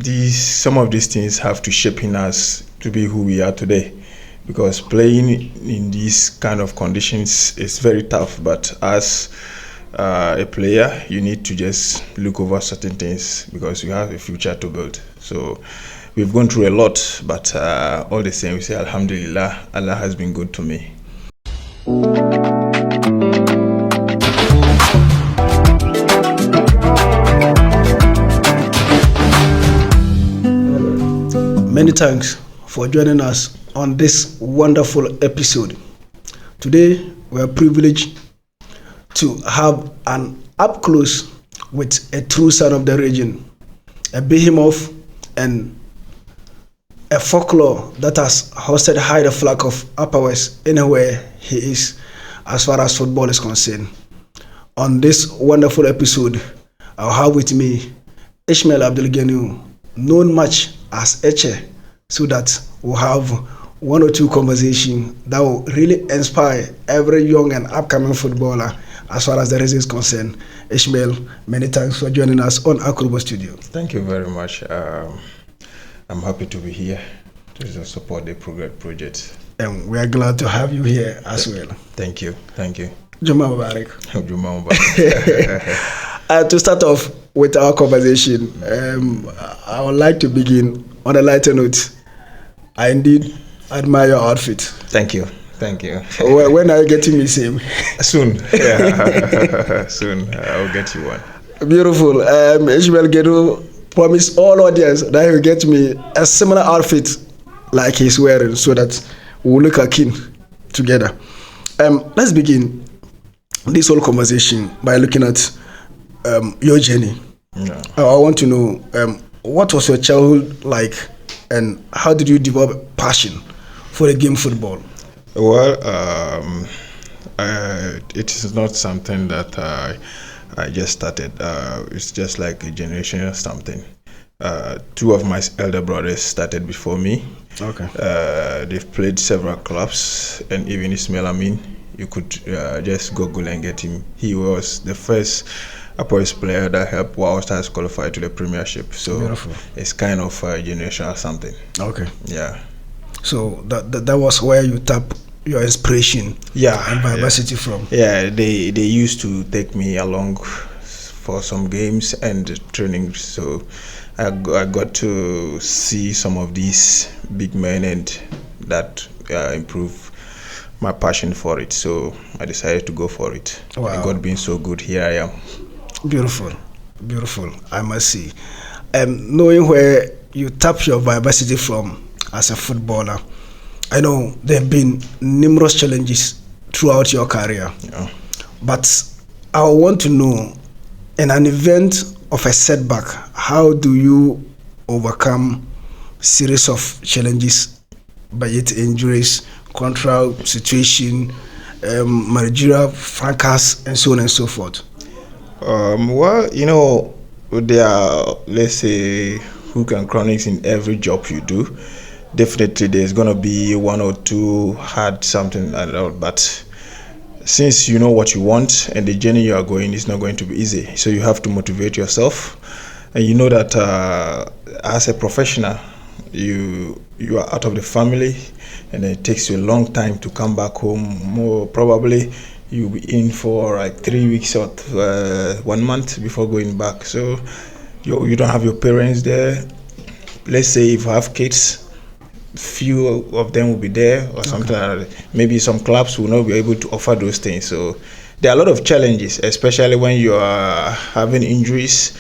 some of these things have to shape in us to be who we are today, because playing in these kind of conditions is very tough. But as a player, you need to just look over certain things because you have a future to build. So we've gone through a lot, but all the same, we say Alhamdulillah, Allah has been good to me. Many thanks for joining us on this wonderful episode. Today, we are privileged to have an up close with a true son of the region, a behemoth and a folklore that has hosted high the flag of Upper West anywhere he is as far as football is concerned. On this wonderful episode, I'll have with me Ishmael Abdul-Ganiu, known much as Eche, so that we'll have one or two conversations that will really inspire every young and upcoming footballer as far as the race is concerned. Ishmael, many thanks for joining us on Akurubo Studios. Thank you very much. I'm happy to be here to support the project. And we are glad to have you here as well. Thank you. Juma Mubarak. Juma Mubarak. To start off with our conversation, I would like to begin on a lighter note. I indeed admire your outfit. Thank you. When are you getting me same? Soon. Yeah. Soon. I'll get you one. Beautiful. Ishmael Abdul-Ganiu promised all audience that he'll get me a similar outfit like he's wearing so that we'll look akin together. Let's begin this whole conversation by looking at your journey. Yeah. I want to know what was your childhood like and how did you develop passion for the game football? Well, it is not something that I just started. It's just like a generational something. Two of my elder brothers started before me. Okay. They've played several clubs, and even Ishmael, you could just Google and get him. He was the first Upper West player that helped Wow Stars qualify to the Premiership. So beautiful. It's kind of a generational something. Okay. Yeah. So that was where you tap your inspiration and vivacity from. Yeah, they used to take me along for some games and training. So I got to see some of these big men, and that improved my passion for it. So I decided to go for it. Wow. And God being so good, here I am. Beautiful, I must see. Knowing where you tap your vivacity from as a footballer, I know there have been numerous challenges throughout your career. Yeah. But I want to know, in an event of a setback, how do you overcome series of challenges, be it injuries, contract situation, managerial fracas, and so on and so forth? Well, there are, let's say, hook and chronics in every job you do. Definitely there's going to be one or two hard something like that, but since you know what you want and the journey you are going is not going to be easy, so you have to motivate yourself. And you know that as a professional, you are out of the family, and it takes you a long time to come back home. More probably you'll be in for like 3 weeks or 1 month before going back. So you don't have your parents there. Let's say if you have kids, few of them will be there or something like that. Maybe some clubs will not be able to offer those things. So there are a lot of challenges, especially when you are having injuries,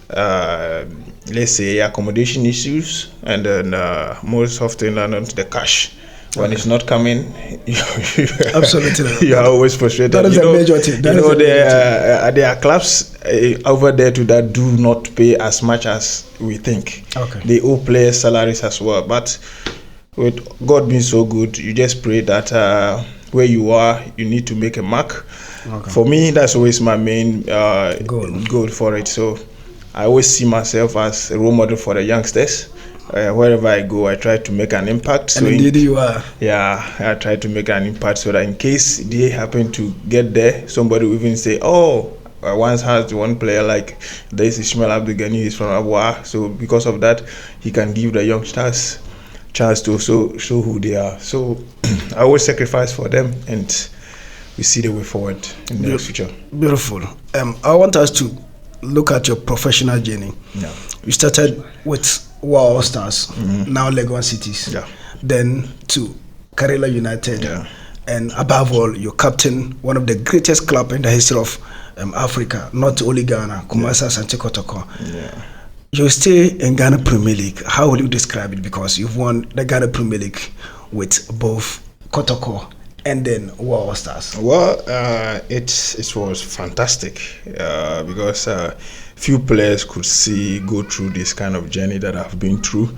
let's say accommodation issues, and then most often the cash. When it's not coming, absolutely, you are always frustrated. That is a major thing. There are clubs over there that do not pay as much as we think. Okay. They owe players salaries as well. But with God being so good, you just pray that where you are, you need to make a mark. Okay. For me, that's always my main goal for it. So I always see myself as a role model for the youngsters. Wherever I go, I try to make an impact. And so indeed you are. Yeah, I try to make an impact so that in case they happen to get there, somebody will even say, "Oh, I once had one player like this Ishmael Abdul-Ganiu. He's from Abuja, so because of that, he can give the youngsters chance to show who they are. So I always sacrifice for them, and we see the way forward in the future. Beautiful. I want us to look at your professional journey. Yeah. You started with Wow Stars, now Legon Cities, then to Karela United, and above all, you captain one of the greatest clubs in the history of Africa, not only Ghana, Kumasi Asante Kotoko. Yeah. You stay in Ghana Premier League. How will you describe it? Because you've won the Ghana Premier League with both Kotoko and then Wow Stars. Well, it was fantastic because few players could go through this kind of journey that I've been through.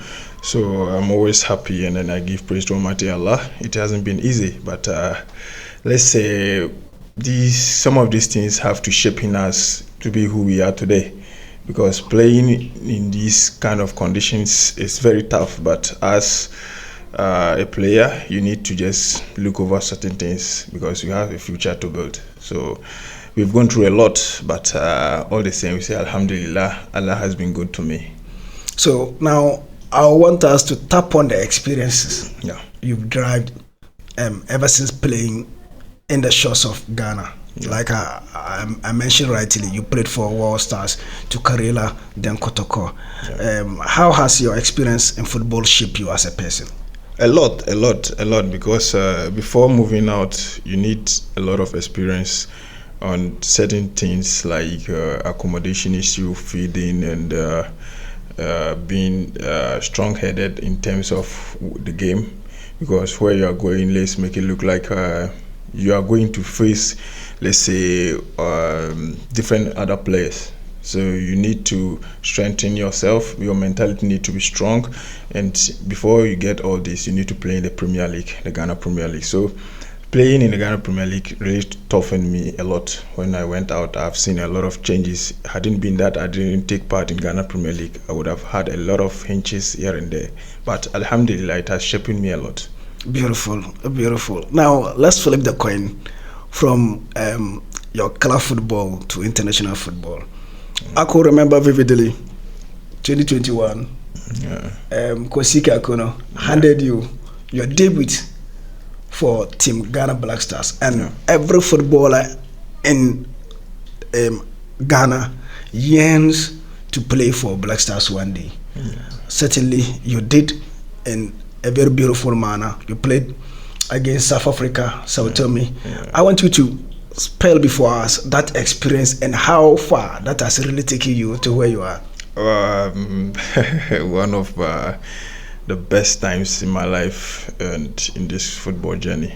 So I'm always happy, and then I give praise to Almighty Allah. It hasn't been easy, but let's say some of these things have to shape in us to be who we are today. Because playing in these kind of conditions is very tough, but as a player, you need to just look over certain things because you have a future to build. So we've gone through a lot, but all the same, we say Alhamdulillah, Allah has been good to me. So now I want us to tap on the experiences you've derived ever since playing in the shores of Ghana. Yeah. Like I mentioned rightly, you played for World Stars, to Karela, then Kotoko. Yeah. How has your experience in football shaped you as a person? A lot, because before moving out, you need a lot of experience on certain things like accommodation issue, feeding, and being strong-headed in terms of the game. Because where you are going, let's make it look like you are going to face, let's say, different other players. So you need to strengthen yourself. Your mentality need to be strong. And before you get all this, you need to play in the Premier League, the Ghana Premier League. So playing in the Ghana Premier League really toughened me a lot. When I went out, I've seen a lot of changes. Hadn't been that I didn't take part in Ghana Premier League, I would have had a lot of hinges here and there. But Alhamdulillah, it has shaped me a lot. Beautiful, beautiful. Now let's flip the coin from your club football to international football. I could remember vividly 2021. Kosika Akono handed you your debut for Team Ghana Black Stars, and every footballer in Ghana yearns to play for Black Stars one day. Certainly you did in a very beautiful manner. You played against South Africa, Sao Tome. I want you to spell before us that experience and how far that has really taken you to where you are. One of the best times in my life and in this football journey.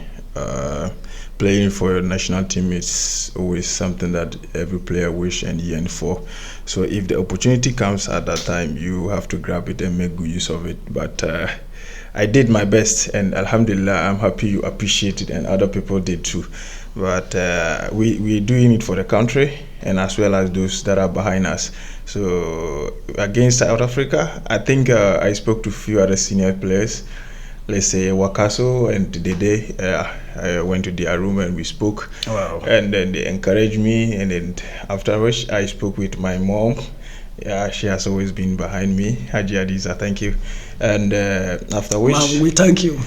Playing for your national team is always something that every player wish and yearn for. So if the opportunity comes at that time, you have to grab it and make good use of it. But I did my best, and Alhamdulillah, I'm happy you appreciate it, and other people did too. But we're doing it for the country, and as well as those that are behind us. So against South Africa, I think I spoke to a few other senior players. Let's say Wakaso and Dede. I went to their room and we spoke. Wow. And then they encouraged me, and then afterwards I spoke with my mom. Yeah, she has always been behind me. Haji Adiza, thank you. And after which, Mom, we thank you.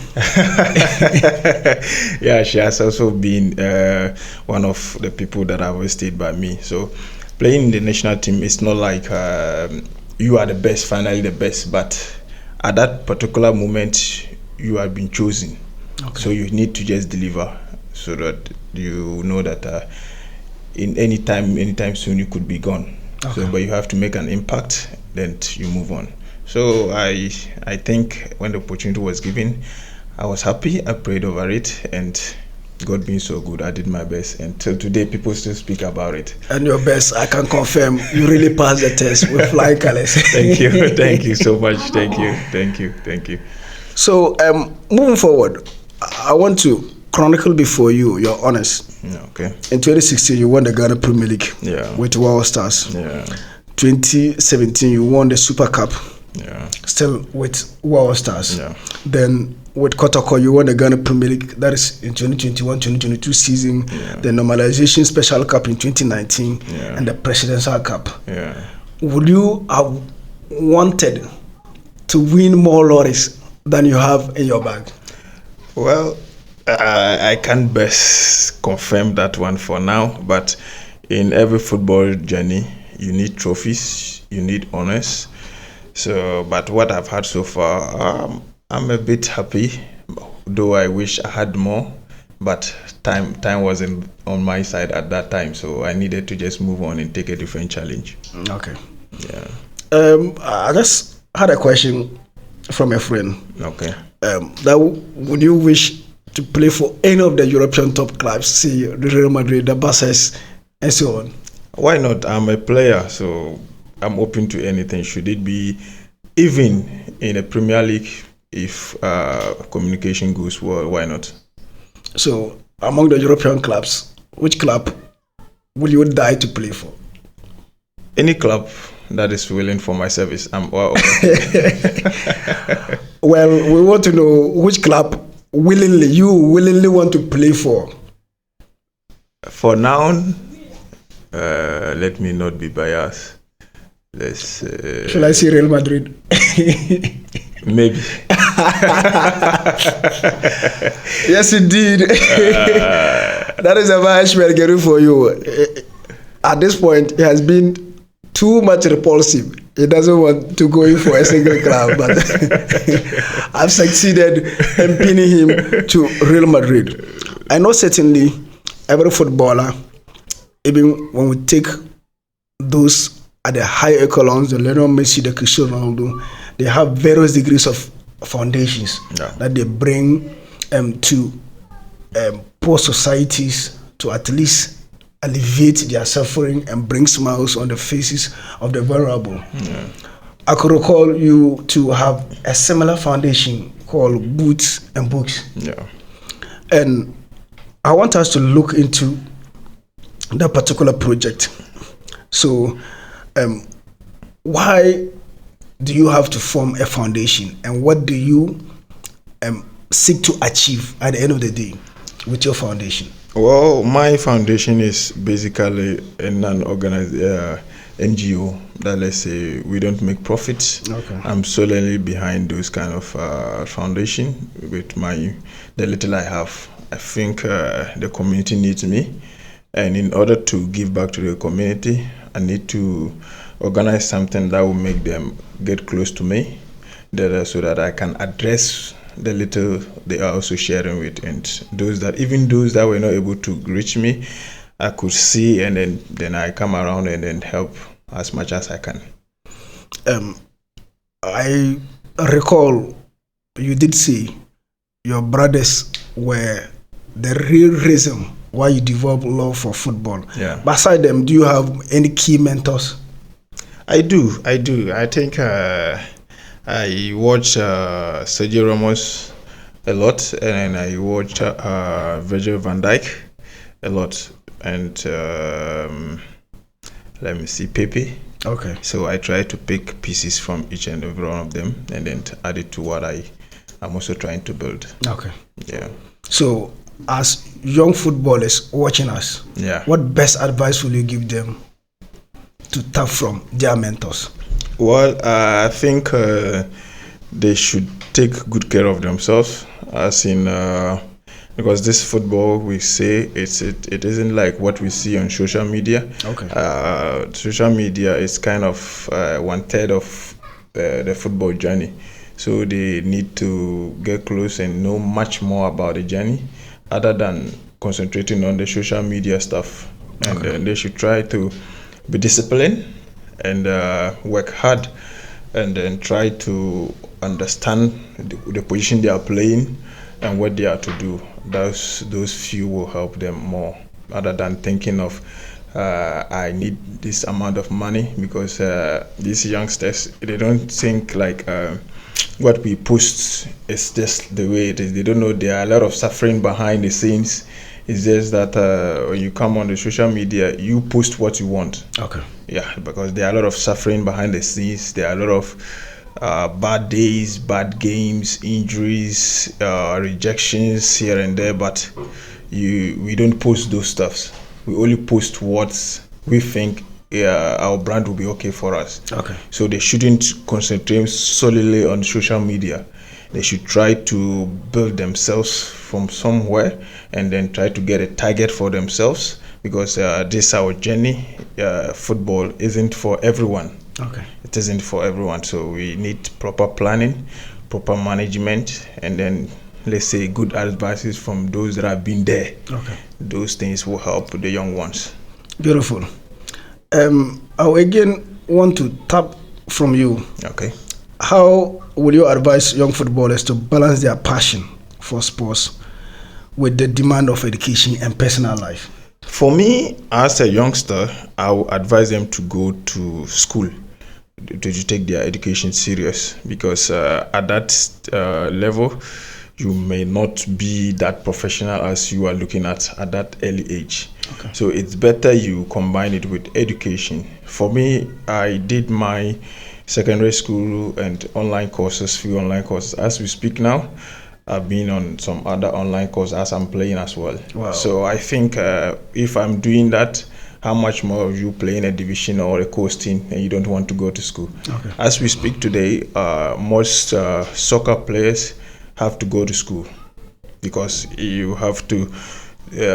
Yeah, she has also been one of the people that have always stayed by me. So playing in the national team, it's not like you are the best, finally the best, but at that particular moment, you have been chosen. Okay. So you need to just deliver so that you know that in anytime soon you could be gone. Okay. So, but you have to make an impact, then you move on. So I think when the opportunity was given, I was happy. I prayed over it, and God being so good, I did my best. And till today, people still speak about it. And your best, I can confirm, you really passed the test with flying colors. Thank you so much. Thank you. So moving forward, I want to chronicle before you your honors. Okay. In 2016, you won the Ghana Premier League with World Stars. 2017, 2017, you won the Super Cup Yeah. Still with Wow Stars. Yeah. Then with Kotoko, you won the Ghana Premier League. That is in 2021-2022 season. Yeah. The Normalization Special Cup in 2019, Yeah. and the Presidential Cup. Yeah. Would you have wanted to win more lotteries than you have in your bag? Well, I can't best confirm that one for now, but in every football journey, you need trophies, you need honors. So, but what I've had so far, I'm a bit happy, though I wish I had more. But time wasn't on my side at that time, so I needed to just move on and take a different challenge. Okay. Yeah. I just had a question from a friend. Okay. That would you wish to play for any of the European top clubs, say the Real Madrid, the Barca, and so on? Why not? I'm a player, so I'm open to anything. Should it be even in a Premier League? If communication goes well, why not? So, among the European clubs, which club will you die to play for? Any club that is willing for my service. Well, we want to know which club you willingly want to play for. For now, let me not be biased. Shall I say Real Madrid? Maybe. Yes, indeed. That is a Ishmael Abdul-Ganiu for you. At this point, he has been too much repulsive. He doesn't want to go in for a single club, but I've succeeded in pinning him to Real Madrid. I know certainly every footballer, even when we take those at the higher echelons, the Lionel Messi, the Cristiano Ronaldo, they have various degrees of foundations that they bring to poor societies to at least alleviate their suffering and bring smiles on the faces of the vulnerable. Yeah. I could recall you to have a similar foundation called Boots and Books. Yeah. And I want us to look into that particular project. So, why do you have to form a foundation, and what do you seek to achieve at the end of the day with your foundation? Well, my foundation is basically a non-organized NGO that, let's say, we don't make profits. Okay. I'm solely behind those kind of foundation with the little I have. I think the community needs me, and in order to give back to the community, I need to organize something that will make them get close to me, so that I can address the little they are also sharing with, and those that were not able to reach me, I could see, and then I come around and then help as much as I can. I recall you did say your brothers were the real reason why you developed love for football. Yeah. Beside them, do you have any key mentors? I do. I think I watch Sergio Ramos a lot, and I watch Virgil van Dijk a lot, and let me see, Pepe. Okay. So I try to pick pieces from each and every one of them, and then add it to what I'm also trying to build. Okay. Yeah. So, as young footballers watching us, what best advice will you give them to tap from their mentors? Well, I think they should take good care of themselves, as in because this football, we say it isn't like what we see on social media. Okay. Social media is kind of 1/3 of the football journey, so they need to get close and know much more about the journey, other than concentrating on the social media stuff. And they should try to be disciplined and work hard, and then try to understand the position they are playing and what they are to do. Those few will help them more, other than thinking of I need this amount of money, because these youngsters, they don't think like what we post is just the way it is. They don't know there are a lot of suffering behind the scenes. It's just that when you come on the social media, you post what you want. Okay. Yeah, because there are a lot of suffering behind the scenes. There are a lot of bad days, bad games, injuries, rejections here and there, but we don't post those stuffs. We only post what we think our brand will be okay for us. Okay. So they shouldn't concentrate solely on social media. They should try to build themselves from somewhere and then try to get a target for themselves, because this is our journey. Football isn't for everyone. Okay. It isn't for everyone. So we need proper planning, proper management, and then let's say good advices from those that have been there. Okay. Those things will help the young ones. Beautiful. I will again want to tap from you. Okay. How will you advise young footballers to balance their passion for sports with the demand of education and personal life? For me, as a youngster, I would advise them to go to school, to take their education serious, because at that level, you may not be that professional as you are looking at that early age. Okay. So it's better you combine it with education. For me, I did my secondary school and online courses, few online courses. As we speak now, I've been on some other online courses as I'm playing as well. Wow. So I think if I'm doing that, how much more of you playing a division or a coasting and you don't want to go to school? Okay. As we speak today, most soccer players have to go to school, because you have to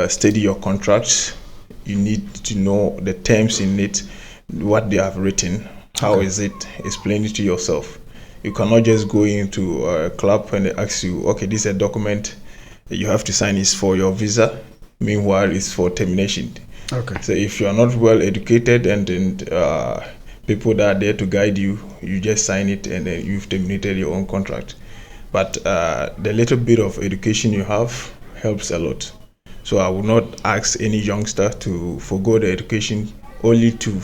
study your contracts. You need to know the terms in it, what they have written. How is it? Explain it to yourself. You cannot just go into a club and they ask you, okay, this is a document you have to sign, is for your visa. Meanwhile, it's for termination. Okay. So if you are not well educated and people that are there to guide you, you just sign it and then you've terminated your own contract. But the little bit of education you have helps a lot. So I would not ask any youngster to forgo the education only to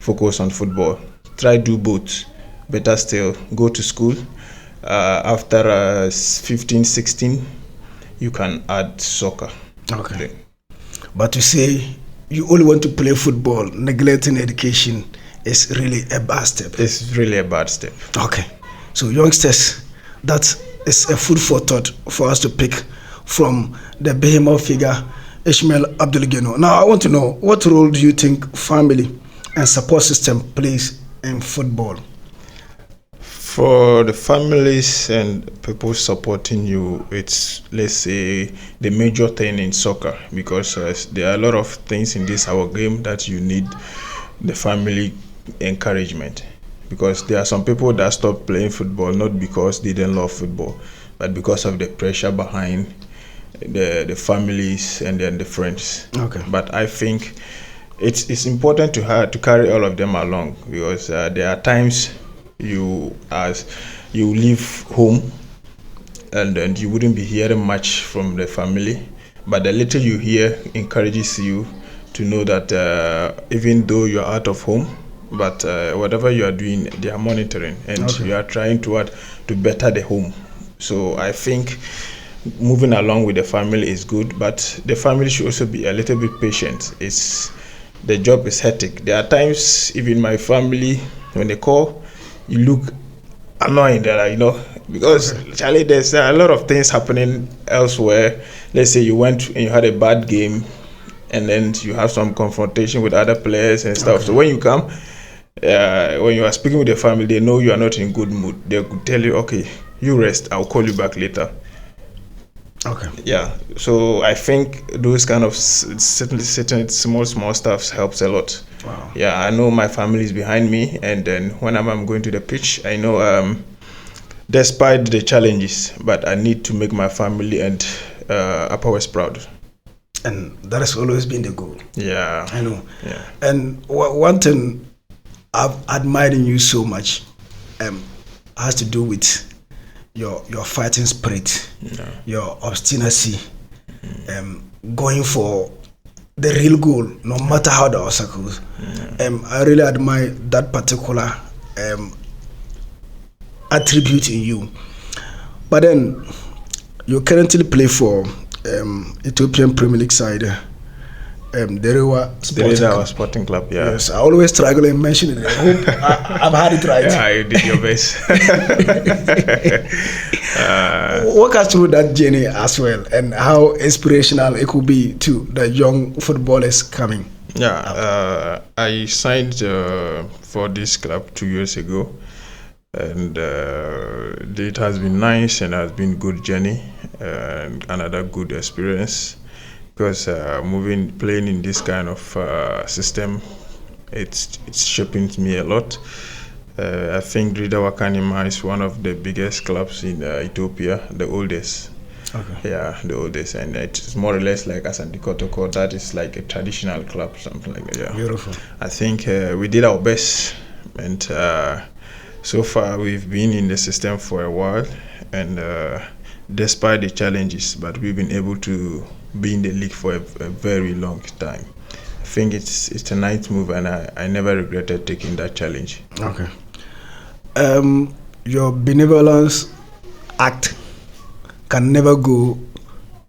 focus on football. Try do both. Better still, go to school. After 15, 16, you can add soccer. Okay. But to say you only want to play football, neglecting education is really a bad step. It's really a bad step. Okay. So youngsters, that is a food for thought for us to pick from the behemoth figure, Ishmael Abdul-Ganiu. Now I want to know, what role do you think family and support system plays in football? For the families and people supporting you, it's, let's say, the major thing in soccer, because there are a lot of things in this our game that you need the family encouragement. Because there are some people that stop playing football not because they didn't love football, but because of the pressure behind the families and then the friends. Okay. But I think it's important to carry all of them along, because there are times you leave home and you wouldn't be hearing much from the family, but the little you hear encourages you to know that even though you're out of home, but whatever you are doing, they are monitoring, and you are trying to better the home. So I think moving along with the family is good, but the family should also be a little bit patient. The job is hectic. There are times, even my family, when they call, you look annoying, because Charlie, there's a lot of things happening elsewhere. Let's say you went and you had a bad game, and then you have some confrontation with other players and stuff. So when you come, when you are speaking with the family, they know you are not in good mood. They could tell you, okay, you rest, I'll call you back later. Okay. Yeah. So I think those kind of certain small stuff helps a lot. Wow. Yeah, I know my family is behind me, and then when I'm going to the pitch, I know despite the challenges, but I need to make my family and Upper West proud. And that has always been the goal. Yeah. I know. Yeah. And one thing I've admired in you so much has to do with your fighting spirit, your obstinacy, going for the real goal, no matter how the obstacles. I really admire that particular attribute in you. But then you currently play for Ethiopian Premier League side, Derewa Sports Club. Sporting Club, yeah. Yes, I always struggle in mentioning it. I hope I've had it right. Yeah, you did your best. Walk us through that journey as well, and how inspirational it could be to the young footballers coming. Yeah, I signed for this club 2 years ago, and it has been nice and has been good journey and another good experience, because playing in this kind of system, it's shaping me a lot. I think Rida Wakanima is one of the biggest clubs in Ethiopia, the oldest. Okay. Yeah, the oldest, and it's more or less like Asante Kotoko. That is like a traditional club, something like that. Yeah. Beautiful. I think we did our best, and so far we've been in the system for a while, and despite the challenges, but we've been able to be in the league for a very long time. I think it's a nice move, and I never regretted taking that challenge. Okay. Your benevolence act can never go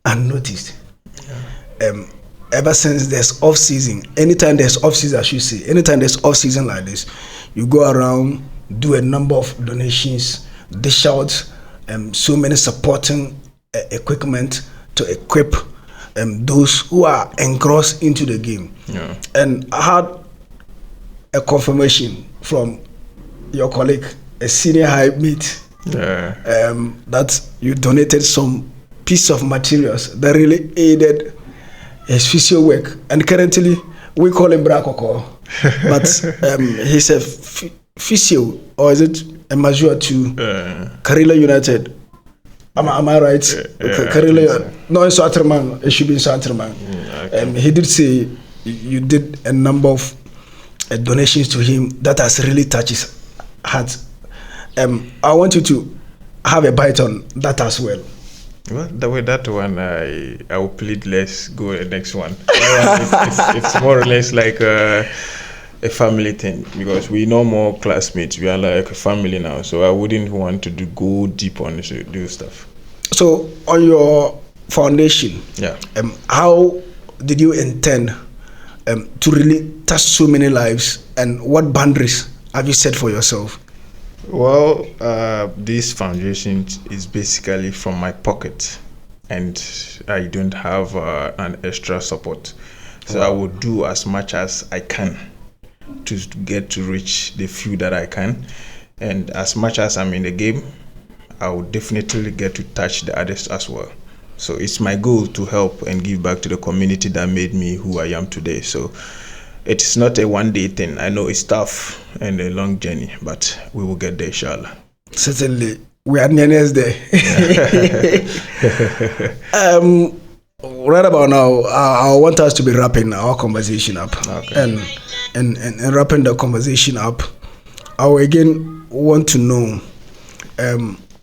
unnoticed. Yeah. Ever since there's off season, anytime there's off season, I should say, anytime there's off season like this, you go around, do a number of donations, dish out so many supporting equipment to equip those who are engrossed into the game. Yeah. And I had a confirmation from your colleague, a senior high mate, that you donated some piece of materials that really aided his physio work. And currently, we call him Brakoko, but he's a physio, or is it a major to Karela United? Am I right? Karela, no, in Swaterman. It should be in Swaterman. Okay. He did say you did a number of donations to him that has really touched his heart. I want you to have a bite on that as well. Well, that one, I will plead let's go the next one. It's more or less like a family thing, because we know more classmates. We are like a family now, so I wouldn't want to go deep on this, do stuff. So on your foundation, how did you intend to really touch so many lives, and what boundaries have you set for yourself? Well, this foundation is basically from my pocket, and I don't have an extra support. So I will do as much as I can to get to reach the few that I can. And as much as I'm in the game, I will definitely get to touch the others as well. So it's my goal to help and give back to the community that made me who I am today. So it's not a one-day thing. I know it's tough and a long journey, but we will get there, inshallah. Certainly. We are nearly there. Right about now, I want us to be wrapping our conversation up. Okay. And wrapping the conversation up, I will again want to know,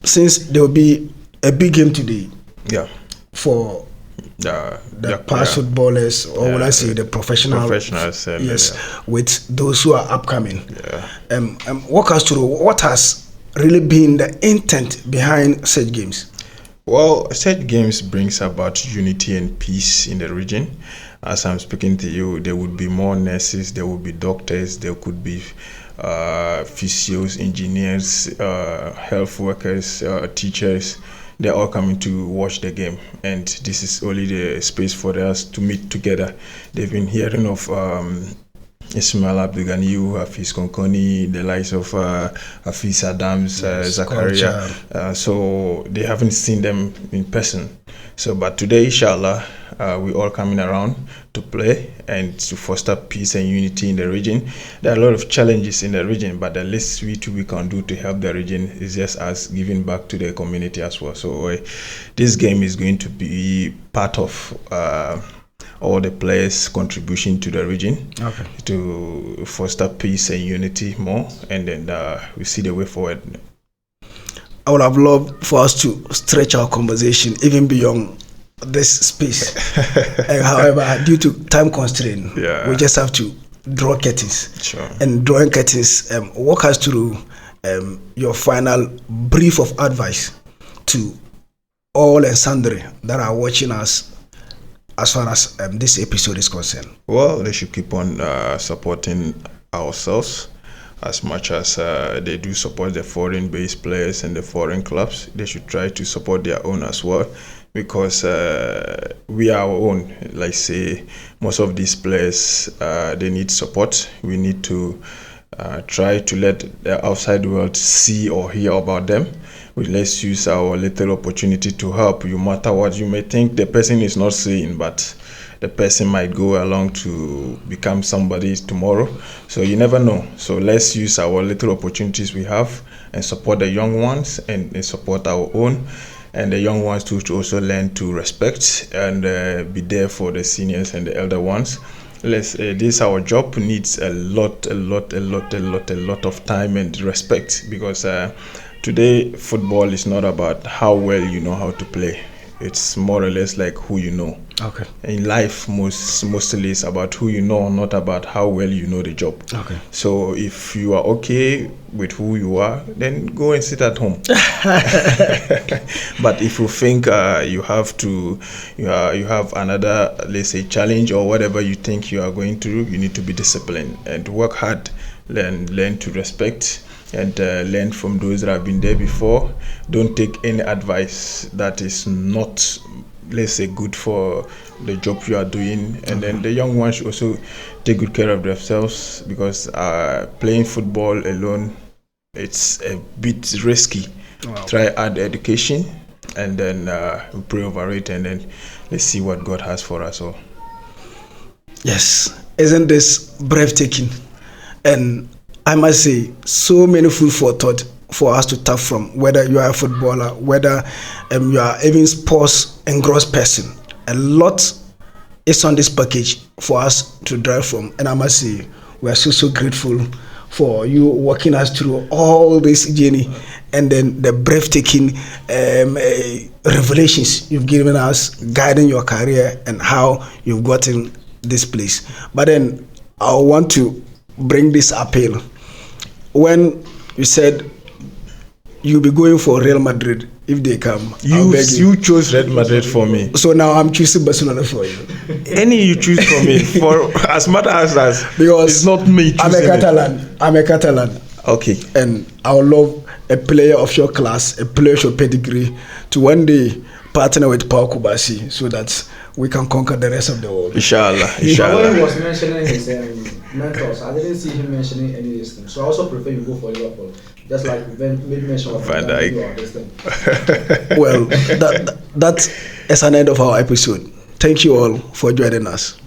since there will be a big game today for the past footballers, or will I say the professionals, with those who are upcoming. Walk us through what has really been the intent behind such games. Well, such games brings about unity and peace in the region. As I'm speaking to you, there would be more nurses, there would be doctors, there could be physios, engineers, health workers, teachers. They're all coming to watch the game, and this is only the space for us to meet together. They've been hearing of Ishmael Abdul-Ganiu, Hafiz Konkoni, the likes of Hafiz Adams, Zakaria. So they haven't seen them in person. So, but today, inshallah, we're all coming around to play and to foster peace and unity in the region. There are a lot of challenges in the region, but the least we can do to help the region is just us giving back to the community as well. So this game is going to be part of all the players' contribution to the region to foster peace and unity more, and then we see the way forward. I would have loved for us to stretch our conversation even beyond this space. However, due to time constraint, we just have to draw curtains. Sure. And drawing curtains, walk us through your final brief of advice to all and sundry that are watching us as far as this episode is concerned? Well, they should keep on supporting ourselves as much as they do support the foreign-based players and the foreign clubs. They should try to support their own as well, because we are our own. Like say, most of these players, they need support. We need to try to let the outside world see or hear about them. Let's use our little opportunity to help. You matter what you may think the person is not saying, but the person might go along to become somebody tomorrow. So you never know. So let's use our little opportunities we have and support the young ones and support our own. And the young ones to also learn to respect and be there for the seniors and the elder ones. This our job needs a lot of time and respect, because today football is not about how well you know how to play. It's more or less like who you know. Okay. In life, mostly it's about who you know, not about how well you know the job. Okay. So if you are okay with who you are, then go and sit at home. But if you think you have another, let's say, challenge or whatever you think you are going through, you need to be disciplined and work hard. Learn to respect and learn from those that have been there before. Don't take any advice that is not, let's say, good for the job you are doing. And then the young ones should also take good care of themselves, because playing football alone, it's a bit risky. Wow. Try add education, and then pray over it, and then let's see what God has for us all. Yes, isn't this breathtaking? And I must say, so many food for thought for us to tap from, whether you are a footballer, whether you are even sports engrossed person. A lot is on this package for us to drive from. And I must say, we are so grateful for you walking us through all this journey, and then the breathtaking revelations you've given us, guiding your career and how you've gotten this place. But then I want to bring this appeal. When you said you'll be going for Real Madrid if they come, You chose Real Madrid for me. So now I'm choosing Barcelona for you. Any you choose for me, for as much as because it's not me choosing I'm a Catalan. Okay. And I would love a player of your class, a player of your pedigree, to one day partner with Paul Kubasi so that we can conquer the rest of the world. Inshallah. When he was mentioning his mentors, I didn't see him mentioning any of this thing. So I also prefer you go for Liverpool. Just like we made mention of Van Dijk. Well, that is an end of our episode. Thank you all for joining us.